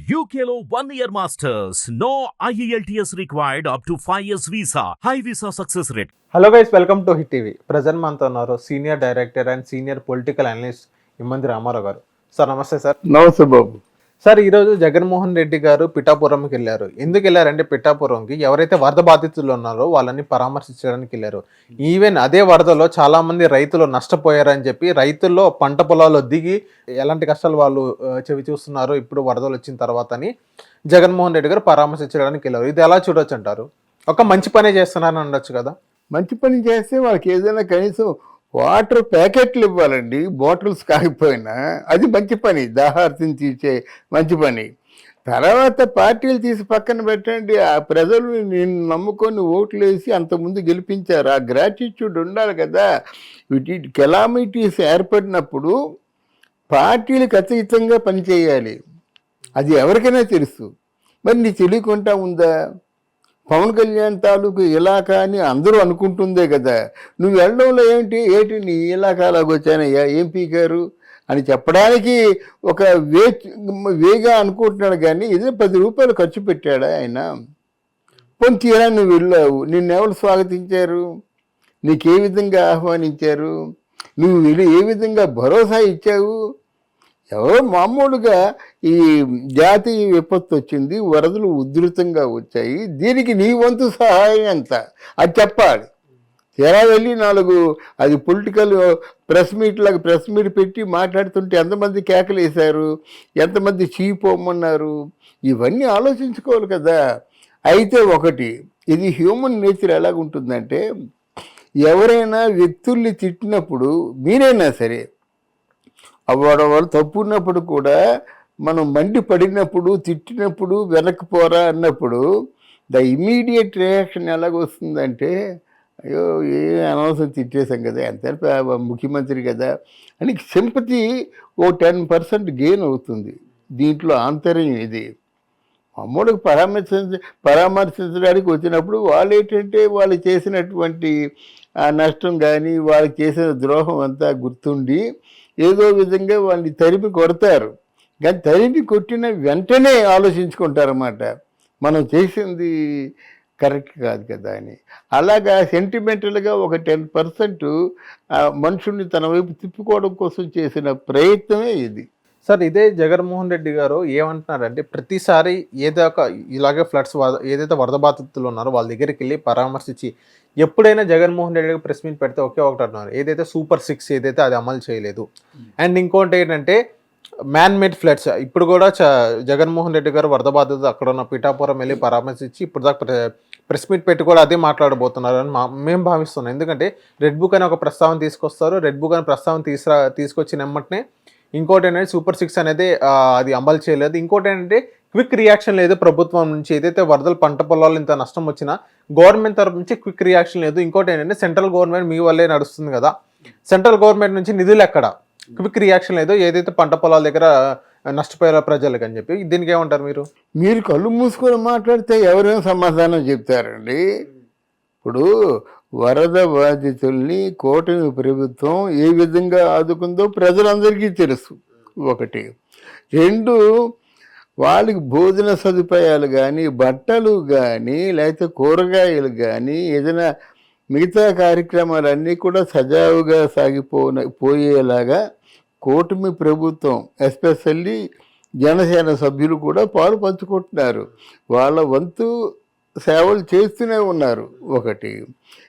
UKLO 1 year masters. No IELTS required up to 5 years visa. High visa success rate. Hello guys, welcome to hit TV. Present మనతో ఉన్నారు senior director and senior political analyst Immandi Ramarao garu. Sir నమస్తే sir. నమస్తే బాబు. Sir, ఈరోజు జగన్మోహన్ రెడ్డి గారు పిఠాపురంకి వెళ్ళారు. ఎందుకు వెళ్ళారంటే పిఠాపురంకి ఎవరైతే వరద బాధితులు ఉన్నారో వాళ్ళని పరామర్శించడానికి వెళ్ళారు. ఈవెన్ అదే వరదలో చాలా మంది రైతులు నష్టపోయారని చెప్పి రైతుల్లో పంట పొలాల్లో దిగి ఎలాంటి కష్టాలు వాళ్ళు చెవి చూస్తున్నారు ఇప్పుడు వరదలు వచ్చిన తర్వాత అని జగన్మోహన్ రెడ్డి గారు పరామర్శించడానికి వెళ్ళారు. ఇది ఎలా చూడొచ్చు అంటారు? ఒక మంచి పనే చేస్తున్నారని అనొచ్చు కదా. మంచి పని చేస్తే వాళ్ళకి ఏదైనా కనీసం వాటర్ ప్యాకెట్లు ఇవ్వాలండి, బాటిల్స్ కాకపోయినా. అది మంచి పని, దాహార్తిని తీర్చే మంచి పని. తర్వాత పార్టీలు తీసి పక్కన పెట్టండి. ఆ ప్రజలు నేను నమ్ముకొని ఓట్లు వేసి అంతకుముందు గెలిపించారు. ఆ గ్రాటిట్యూడ్ ఉండాలి కదా. వీటి కెలామిటీస్ ఏర్పడినప్పుడు పార్టీలు ఖచ్చితంగా పనిచేయాలి. అది ఎవరికైనా తెలుసు. మరి నీ తెలియకుండా ఉందా? పవన్ కళ్యాణ్ తాలూకు ఇలాకా అని అందరూ అనుకుంటుందే కదా. నువ్వు వెళ్ళడంలో ఏంటి నీ ఇలాకాలాగా వచ్చానయ్యా ఏం పీకారు అని చెప్పడానికి ఒక వేగా అనుకుంటున్నాడు. కానీ ఇదే 10 రూపాయలు ఖర్చు పెట్టాడా ఆయన? పోనీ తీరా నువ్వు వెళ్ళావు, నిన్నెవరు స్వాగతించారు? నీకే విధంగా ఆహ్వానించారు? నువ్వు ఏ విధంగా భరోసా ఇచ్చావు? ఎవరో మామూలుగా ఈ జాతీయ విపత్తు వచ్చింది, వరదలు ఉధృతంగా వచ్చాయి, దీనికి నీ వంతు సహాయం ఎంత అది చెప్పాలి. తెరా వెళ్ళి 4 అది పొలిటికల్ ప్రెస్ మీట్ పెట్టి మాట్లాడుతుంటే ఎంతమంది కేకలు వేశారు, ఎంతమంది చీపోమన్నారు, ఇవన్నీ ఆలోచించుకోవాలి కదా. అయితే ఒకటి, ఇది హ్యూమన్ నేచర్ ఎలాగుంటుందంటే, ఎవరైనా వ్యక్తుల్ని తిట్టినప్పుడు మీరైనా సరే వాళ్ళు తప్పు ఉన్నప్పుడు కూడా మనం మండి పడినప్పుడు తిట్టినప్పుడు వెనక్కి పోరా అన్నప్పుడు ద ఇమీడియట్ రియాక్షన్ ఎలాగొస్తుందంటే, అయ్యో ఏ అనవసరం తిట్టేశాం కదా, ఎంత ముఖ్యమంత్రి కదా అని సింపతి ఓ 10% గెయిన్ అవుతుంది. దీంట్లో ఆంతర్యం ఇది. మామూలుగా పరామర్శించడానికి వచ్చినప్పుడు వాళ్ళు ఏంటంటే వాళ్ళు చేసినటువంటి నష్టం కానీ వాళ్ళకి చేసిన ద్రోహం అంతా గుర్తుండి ఏదో విధంగా వాళ్ళని తరిమి కొడతారు. కానీ తరిమి కొట్టిన వెంటనే ఆలోచించుకుంటారన్నమాట, మనం చేసింది కరెక్ట్ కాదు కదా అని. అలాగా సెంటిమెంటల్గా ఒక 10% మనుషుల్ని తన వైపు తిప్పుకోవడం కోసం చేసిన ప్రయత్నమే ఇది. సార్, ఇదే జగన్మోహన్ రెడ్డి గారు ఏమంటున్నారంటే, ప్రతిసారి ఏదో ఒక ఇలాగే ఫ్లడ్స్ ఏదైతే వరద బాధితులు ఉన్నారో వాళ్ళ దగ్గరికి వెళ్ళి పరామర్శించి ఎప్పుడైనా జగన్మోహన్ రెడ్డి గారు ప్రెస్ మీట్ పెడితే ఒకే ఒకటి అంటున్నారు, ఏదైతే సూపర్ 6 ఏదైతే అది అమలు చేయలేదు. అండ్ ఇంకోటి ఏంటంటే మ్యాన్ మేడ్ ఫ్లడ్స్. ఇప్పుడు కూడా జగన్మోహన్ రెడ్డి గారు వరద బాధితులు అక్కడ ఉన్న పిఠాపురం వెళ్ళి పరామర్శించి ఇప్పుడు దాకా ప్రెస్ మీట్ పెట్టి కూడా అదే మాట్లాడబోతున్నారు అని మేము భావిస్తున్నాం. ఎందుకంటే రెడ్ బుక్ అని ఒక ప్రస్తావన తీసుకొస్తారు. రెడ్ బుక్ అని ప్రస్తావన తీసుకొచ్చిన వెంటనే ఇంకోటి ఏంటంటే సూపర్ 6 అనేది అది అమలు చేయలేదు. ఇంకోటి ఏంటంటే క్విక్ రియాక్షన్ లేదు ప్రభుత్వం నుంచి. ఏదైతే వరదలు పంట పొలాలు ఇంత నష్టం వచ్చినా గవర్నమెంట్ తరఫు నుంచి క్విక్ రియాక్షన్ లేదు. ఇంకోటి ఏంటంటే సెంట్రల్ గవర్నమెంట్ మీ వల్లే నడుస్తుంది కదా, సెంట్రల్ గవర్నమెంట్ నుంచి నిధులు ఎక్కడ, క్విక్ రియాక్షన్ లేదు. ఏదైతే పంట పొలాల దగ్గర నష్టపోయారో ప్రజలకు అని చెప్పి, దీనికి ఏమంటారు మీరు? మీరు కళ్ళు మూసుకొని మాట్లాడితే ఎవరైనా సమాధానం చెప్తారండి. ఇప్పుడు వరద బాధితుల్ని కూటమి ప్రభుత్వం ఏ విధంగా ఆదుకుందో ప్రజలందరికీ తెలుసు. 1. 2, వాళ్ళకి భోజన సదుపాయాలు కానీ, బట్టలు కానీ, లేకపోతే కూరగాయలు కానీ, ఏదైనా మిగతా కార్యక్రమాలన్నీ కూడా సజావుగా పోయేలాగా కూటమి ప్రభుత్వం, ఎస్పెషల్లీ జనసేన సభ్యులు కూడా పాలు పంచుకుంటున్నారు. వాళ్ళ వంతు సేవలు చేస్తూనే ఉన్నారు. 1.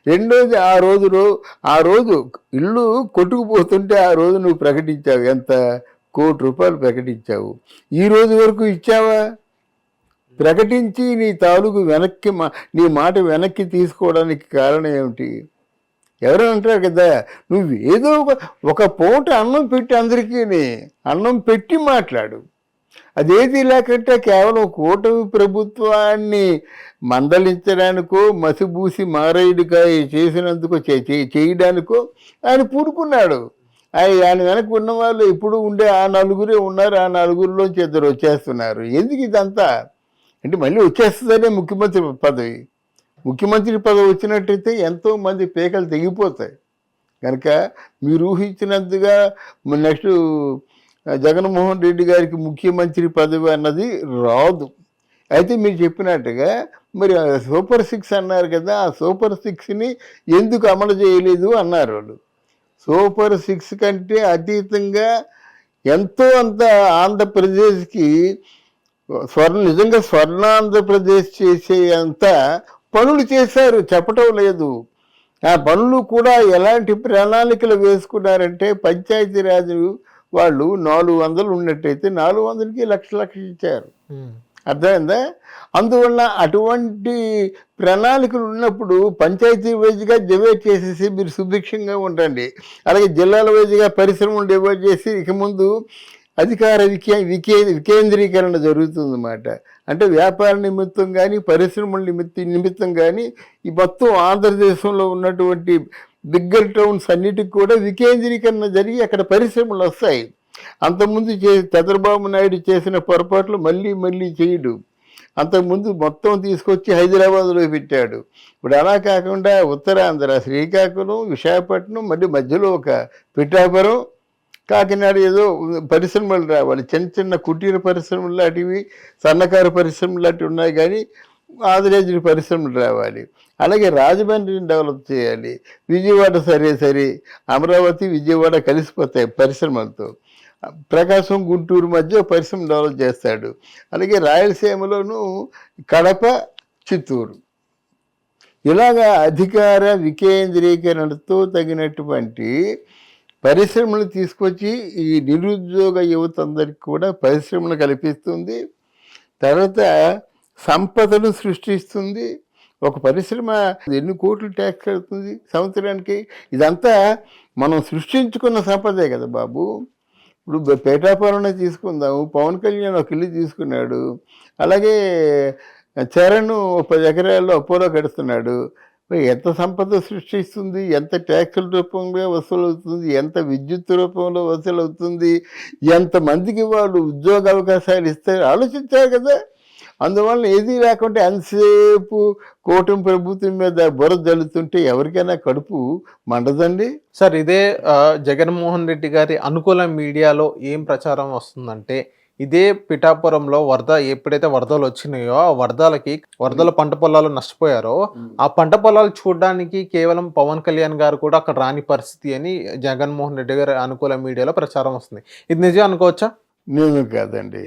2, ఆ రోజు ఇల్లు కొట్టుకుపోతుంటే ఆ రోజు నువ్వు ప్రకటించావు, ఎంత ₹1 కోటి ప్రకటించావు. ఈ రోజు వరకు ఇచ్చావా? ప్రకటించి నీ తాలూకు నీ మాట వెనక్కి తీసుకోవడానికి కారణం ఏమిటి? ఎవరైనా అంటారు కదా, నువ్వు ఏదో ఒక పూట అన్నం పెట్టి అందరికీ అన్నం పెట్టి మాట్లాడు. అదేది లేకంటే కేవలం కూటమి ప్రభుత్వాన్ని మందలించడానికో, మసిబూసి మారేడుకాయ చేసినందుకు చేయడానికో ఆయన పూనుకున్నాడు. ఆయన వెనక్కి ఉన్న వాళ్ళు ఇప్పుడు ఉండే ఆ 4 ఉన్నారు. ఆ 4లోంచి 2 వచ్చేస్తున్నారు. ఎందుకు ఇదంతా అంటే మళ్ళీ వచ్చేస్తుందనే ముఖ్యమంత్రి పదవి వచ్చినట్టయితే ఎంతోమంది పేకలు తెగిపోతాయి. కనుక మీరు ఊహించినంతగా నెక్స్ట్ జగన్మోహన్ రెడ్డి గారికి ముఖ్యమంత్రి పదవి అన్నది రాదు. అయితే మీరు చెప్పినట్టుగా మరి సూపర్ 6 అన్నారు కదా, ఆ సూపర్ 6ని ఎందుకు అమలు చేయలేదు అన్నారు వాళ్ళు. సూపర్ 6 కంటే అతీతంగా ఎంతో అంత ఆంధ్రప్రదేశ్కి నిజంగా స్వర్ణాంధ్రప్రదేశ్ చేసే అంత పనులు చేశారు, చెప్పటం లేదు. ఆ పనులు కూడా ఎలాంటి ప్రణాళికలు వేసుకున్నారంటే పంచాయతీరాజ్ వాళ్ళు 400 ఉన్నట్టయితే 400కి లక్ష ఇచ్చారు. అర్థమైందా? అందువల్ల అటువంటి ప్రణాళికలు ఉన్నప్పుడు పంచాయతీ వైజ్గా డివైడ్ చేసేసి మీరు సుభిక్షంగా ఉండండి. అలాగే జిల్లాల వైజ్గా పరిశ్రమలు డివైడ్ చేసి ఇక ముందు అధికార వికేంద్రీకరణ జరుగుతుందన్నమాట. అంటే వ్యాపార నిమిత్తం కానీ పరిశ్రమల నిమిత్తం కానీ ఈ మొత్తం ఆంధ్రదేశంలో ఉన్నటువంటి బిగ్గర్ టౌన్స్ అన్నిటికి కూడా వికేంద్రీకరణ జరిగి అక్కడ పరిశ్రమలు వస్తాయి. అంతకుముందు చంద్రబాబు నాయుడు చేసిన పొరపాట్లు మళ్ళీ చేయడు. అంతకుముందు మొత్తం తీసుకొచ్చి హైదరాబాద్లో పెట్టాడు. ఇప్పుడు అలా కాకుండా ఉత్తరాంధ్ర శ్రీకాకుళం, విశాఖపట్నం, మళ్ళీ మధ్యలో ఒక పిఠాపురం, కాకినాడ ఏదో పరిశ్రమలు రావాలి. చిన్న కుటీర పరిశ్రమలు లాంటివి, సన్నకారు పరిశ్రమలు లాంటివి ఉన్నాయి, కానీ ఆదిరేజుల పరిశ్రమలు రావాలి. అలాగే రాజమండ్రిని డెవలప్ చేయాలి. విజయవాడ సరే అమరావతి విజయవాడ కలిసిపోతాయి పరిశ్రమలతో. ప్రకాశం గుంటూరు మధ్య పరిశ్రమ డెవలప్ చేస్తాడు. అలాగే రాయలసీమలోనూ కడప, చిత్తూరు, ఇలాగా అధికార వికేంద్రీకరణతో తగినటువంటి పరిశ్రమలు తీసుకొచ్చి ఈ నిరుద్యోగ యువత అందరికి కూడా పరిశ్రమలు కల్పిస్తుంది. తర్వాత సంపదను సృష్టిస్తుంది. ఒక పరిశ్రమ ఎన్ని కోట్లు ట్యాక్స్ కడుతుంది సంవత్సరానికి? ఇదంతా మనం సృష్టించుకున్న సంపదే కదా బాబు. ఇప్పుడు పేటాపురం తీసుకుందాము, పవన్ కళ్యాణ్ ఒక ఇల్లు తీసుకున్నాడు. అలాగే చరణ్ 10 ఎకరాల్లో అపోలో కడుతున్నాడు. ఎంత సంపద సృష్టిస్తుంది, ఎంత ట్యాక్సుల రూపంలో వసూలు అవుతుంది, ఎంత విద్యుత్ రూపంలో వసూలు అవుతుంది, ఎంతమందికి వాళ్ళు ఉద్యోగ అవకాశాలు ఇస్తారు ఆలోచించారు కదా. అందువల్ల ఏదీ లేకుంటే ఎంతసేపు కూటమి ప్రభుత్వం మీద బురద జల్లుతుంటే ఎవరికైనా కడుపు మండదండి. సార్, ఇదే జగన్మోహన్ రెడ్డి గారి అనుకూల మీడియాలో ఏం ప్రచారం వస్తుందంటే, ఇదే పిఠాపురంలో ఎప్పుడైతే వరదలు వచ్చినాయో ఆ వరదల పంట పొలాలు నష్టపోయారో ఆ పంట పొలాలు చూడడానికి కేవలం పవన్ కళ్యాణ్ గారు కూడా అక్కడ రాని పరిస్థితి అని జగన్మోహన్ రెడ్డి గారి అనుకూల మీడియాలో ప్రచారం వస్తుంది. ఇది నిజం అనుకోవచ్చా? నిజం కాదండి.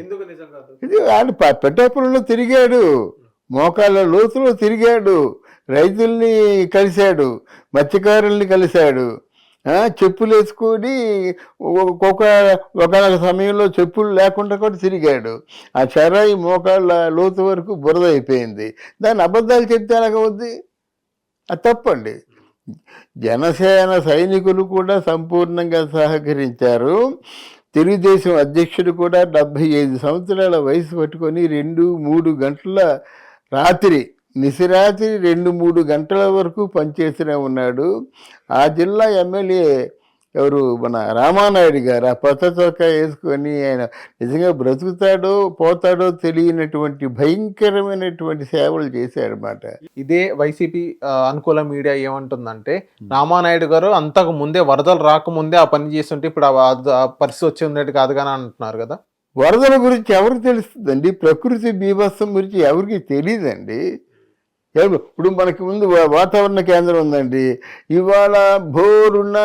ఇది ఆయన పిఠాపురంలో తిరిగాడు, మోకాళ్ళ లోతులో తిరిగాడు, రైతుల్ని కలిశాడు, మత్స్యకారుల్ని కలిశాడు, చెప్పులు వేసుకొని ఒక సమయంలో చెప్పులు లేకుండా కూడా తిరిగాడు. ఆ చెరాయి మోకాళ్ళ లోతు వరకు బురద అయిపోయింది. దాన్ని అబద్ధాలు చెప్తే ఎలాగవుద్ది? అది తప్పండి. జనసేన సైనికులు కూడా సంపూర్ణంగా సహకరించారు. తెలుగుదేశం అధ్యక్షుడు కూడా 75 సంవత్సరాల వయసు పట్టుకొని 2-3 గంటల నిశరాత్రి 2-3 గంటల వరకు పనిచేస్తూనే ఉన్నాడు. ఆ జిల్లా ఎమ్మెల్యే ఎవరు, మన రామానాయుడు గారు, ఆ పచ్చ చొక్కా వేసుకొని ఆయన నిజంగా బ్రతుకుతాడో పోతాడో తెలియనటువంటి భయంకరమైనటువంటి సేవలు చేశాడనమాట. ఇదే వైసీపీ అనుకూల మీడియా ఏమంటుందంటే, రామానాయుడు గారు అంతకు ముందే వరదలు రాకముందే ఆ పని చేస్తుంటే ఇప్పుడు ఆ పరిస్థితి వచ్చి ఉండేది కాదు కానీ అంటున్నారు కదా. వరదల గురించి ఎవరికి తెలుస్తుందండి? ప్రకృతి బీభత్సం గురించి ఎవరికి తెలియదండి. ఇప్పుడు మనకి ముందు వాతావరణ కేంద్రం ఉందండి, ఇవాళ బోరున్న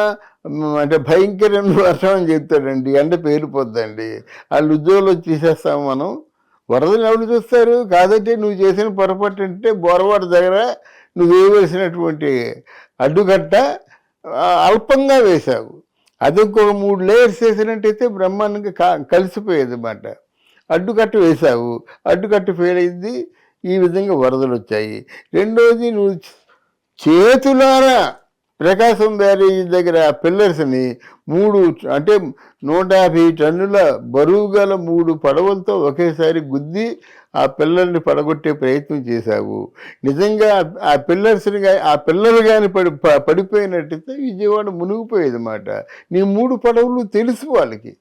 అంటే భయంకరమైన వర్షం అని చెప్తాడండి, ఎండ పేలిపోద్దండి, వాళ్ళు ఉద్యోగులు తీసేస్తాము మనం. వరదలు ఎవరు చూస్తారు? కాదంటే నువ్వు చేసిన పొరపాటు అంటే బోరవాడ దగ్గర నువ్వు వేయవలసినటువంటి అడ్డుకట్ట అల్పంగా వేశావు. అది ఇంకొక 3 లేయర్స్ వేసినట్టయితే బ్రహ్మాండంగా కలిసిపోయేది అన్నమాట. అడ్డుకట్ట వేశావు, అడ్డుకట్ట ఫెయిల్ అయింది, ఈ విధంగా వరదలు వచ్చాయి. రెండోది, నువ్వు చేతులారా ప్రకాశం బ్యారేజీ దగ్గర పిల్లర్స్ని 150 టన్నుల బరువు గల 3 పడవలతో ఒకేసారి గుద్ది ఆ పిల్లల్ని పడగొట్టే ప్రయత్నం చేశావు. నిజంగా ఆ పిల్లలు కానీ పడిపోయినట్టయితే విజయవాడ మునిగిపోయేది అన్నమాట. నీ 3 పడవలు తెలుసు, వాళ్ళకి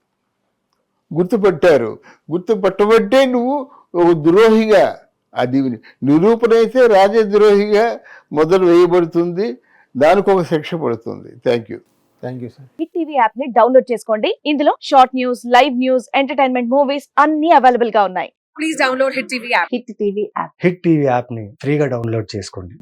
గుర్తుపట్టబట్టే నువ్వు ఒక ద్రోహిగా, అది నిరూపణ అయితే రాజద్రోహిగా మొదలు వేయబడుతుంది, దానికి ఒక శిక్ష పడుతుంది. Thank you. Thank you sir. Hit TV app ని డౌన్లోడ్ చేసుకోండి. ఇందులో short news, live news, entertainment movies అన్ని అవైలబుల్ గా ఉన్నాయి. Please download hit TV app. Hit TV app. Hit TV యాప్ని ఫ్రీగా డౌన్లోడ్ చేసుకోండి.